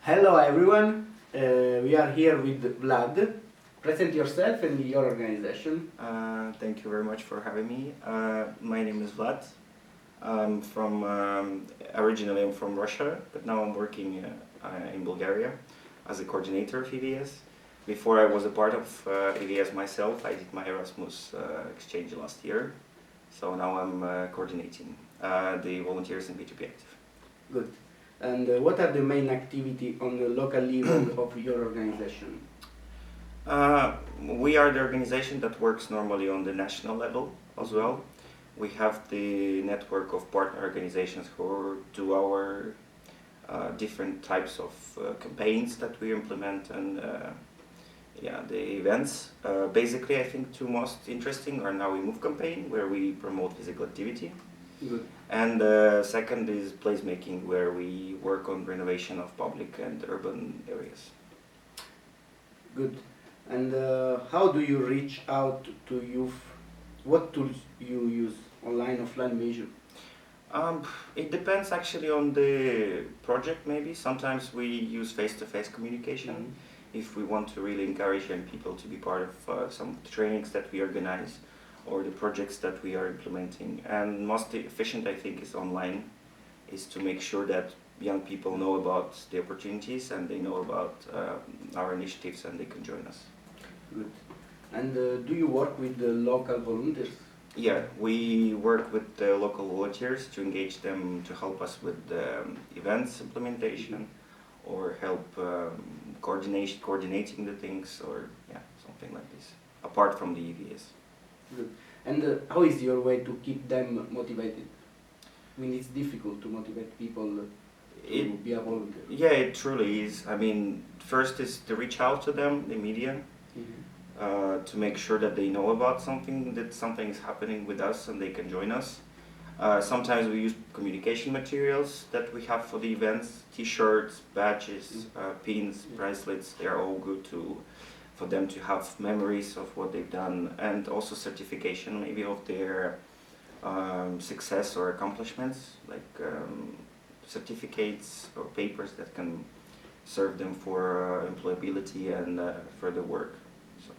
Hello everyone, we are here with Vlad. Present yourself and your organization. Thank you very much for having me. My name is Vlad. Originally I'm from Russia, but now I'm working in Bulgaria as a coordinator of EVS. Before I was a part of EVS myself, I did my Erasmus exchange last year. So now I'm coordinating the volunteers in B2B Active. Good. And what are the main activity on the local level of your organization? We are the organization that works normally on the national level as well. We have the network of partner organizations who do our different types of campaigns that we implement and the events. Basically, I think two most interesting are Now We Move campaign, where we promote physical activity. Good. And second is placemaking, where we work on renovation of public and urban areas. Good. And how do you reach out to youth? What tools you use, online, offline, major? It depends actually on the project maybe. Sometimes we use face-to-face communication if we want to really encourage young people to be part of some trainings that we organize or the projects that we are implementing. And most efficient, I think, is online, is to make sure that young people know about the opportunities and they know about our initiatives and they can join us. Good. And do you work with the local volunteers? Yeah, we work with the local volunteers to engage them to help us with the events implementation or help coordinating the things or something like this, apart from the EVS. Good. And how is your way to keep them motivated? I mean, it's difficult to motivate people to be a volunteer. Yeah, it truly is. I mean, first is to reach out to them, the media, to make sure that they know about something, that something is happening with us and they can join us. Sometimes we use communication materials that we have for the events, t-shirts, badges, pins, bracelets. They are all good for them to have memories of what they've done and also certification maybe of their success or accomplishments, like certificates or papers that can serve them for employability and further work. So.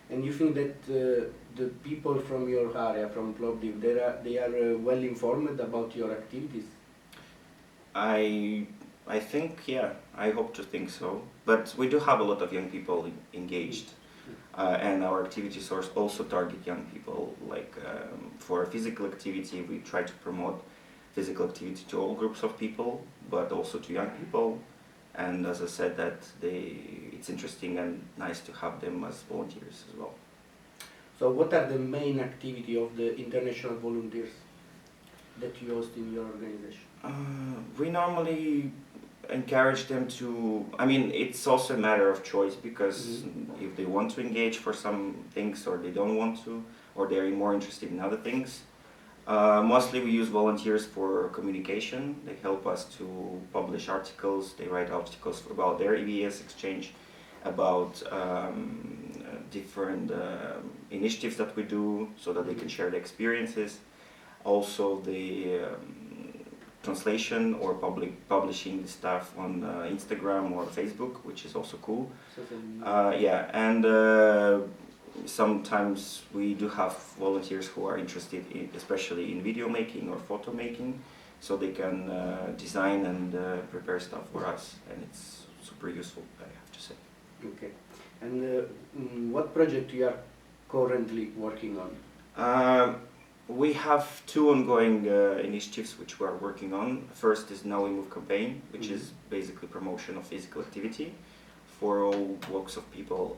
And you think that the people from your area, from Plovdiv, they are well informed about your activities? I think, yeah, I hope to think so. But we do have a lot of young people engaged, and our activities also target young people. Like for physical activity, we try to promote physical activity to all groups of people, but also to young people. And as I said, that it's interesting and nice to have them as volunteers as well. So what are the main activity of the international volunteers that you host in your organization? We normally encourage them to, I mean, it's also a matter of choice, because if they want to engage for some things or they don't want to, or they're more interested in other things. Mostly we use volunteers for communication. They help us to publish articles. They write articles about their EVS exchange, about different initiatives that we do so that they can share their experiences. Also the translation or publishing the stuff on Instagram or Facebook, which is also cool. Sometimes we do have volunteers who are interested especially in video making or photo making, so they can design and prepare stuff for us, and it's super useful, I have to say. Okay. And what project you are currently working on? We have two ongoing initiatives which we are working on. First is Now We Move campaign, which is basically promotion of physical activity for all walks of people.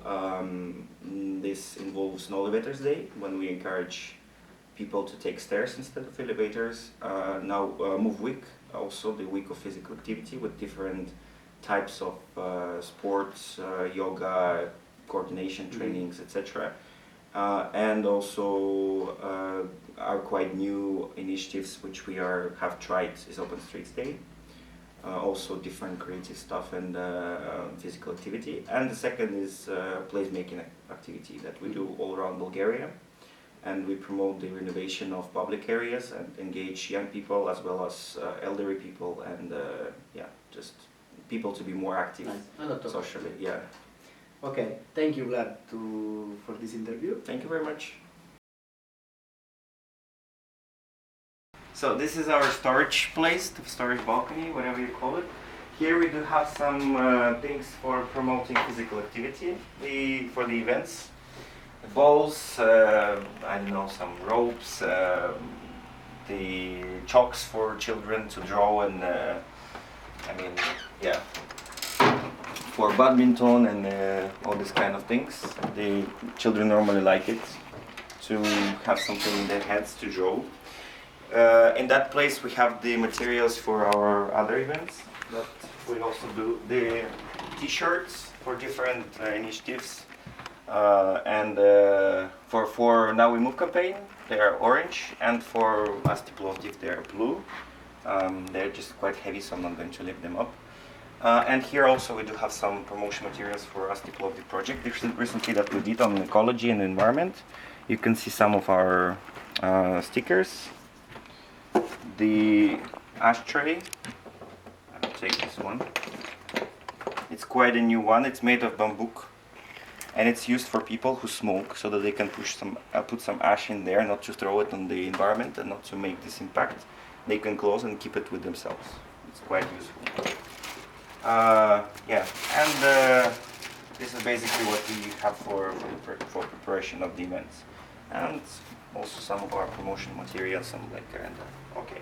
This involves No Elevators Day, when we encourage people to take stairs instead of elevators. Now Move Week, also the week of physical activity with different types of sports, yoga, coordination trainings, etc. And also our quite new initiatives which we have tried is Open Streets Day. Also different creative stuff and physical activity. And the second is placemaking activity that we do all around Bulgaria. And we promote the renovation of public areas and engage young people as well as elderly people, and just people to be more active Nice. socially. Yeah. Okay, thank you, Vlad, for this interview. Thank you very much. So this is our storage place, the storage balcony, whatever you call it. Here we do have some things for promoting physical activity for the events. The balls, I don't know, some ropes, the chalks for children to draw, and I mean, yeah, for badminton and all these kind of things. The children normally like it, to have something in their heads to draw. In that place we have the materials for our other events, but we also do the t-shirts for different initiatives. And for Now We Move campaign, they are orange, and for Asti Plovdiv they are blue. They're just quite heavy, so I'm not going to lift them up. And here also we do have some promotion materials for Asti Plovdiv project recently that we did on ecology and environment. You can see some of our stickers. The ashtray, I'll take this one. It's quite a new one. It's made of bamboo, and it's used for people who smoke, so that they can put some ash in there, not to throw it on the environment and not to make this impact. They can close and keep it with themselves. It's quite useful. Yeah, and this is basically what we have for preparation of the events, and also some of our promotion materials, some like and okay.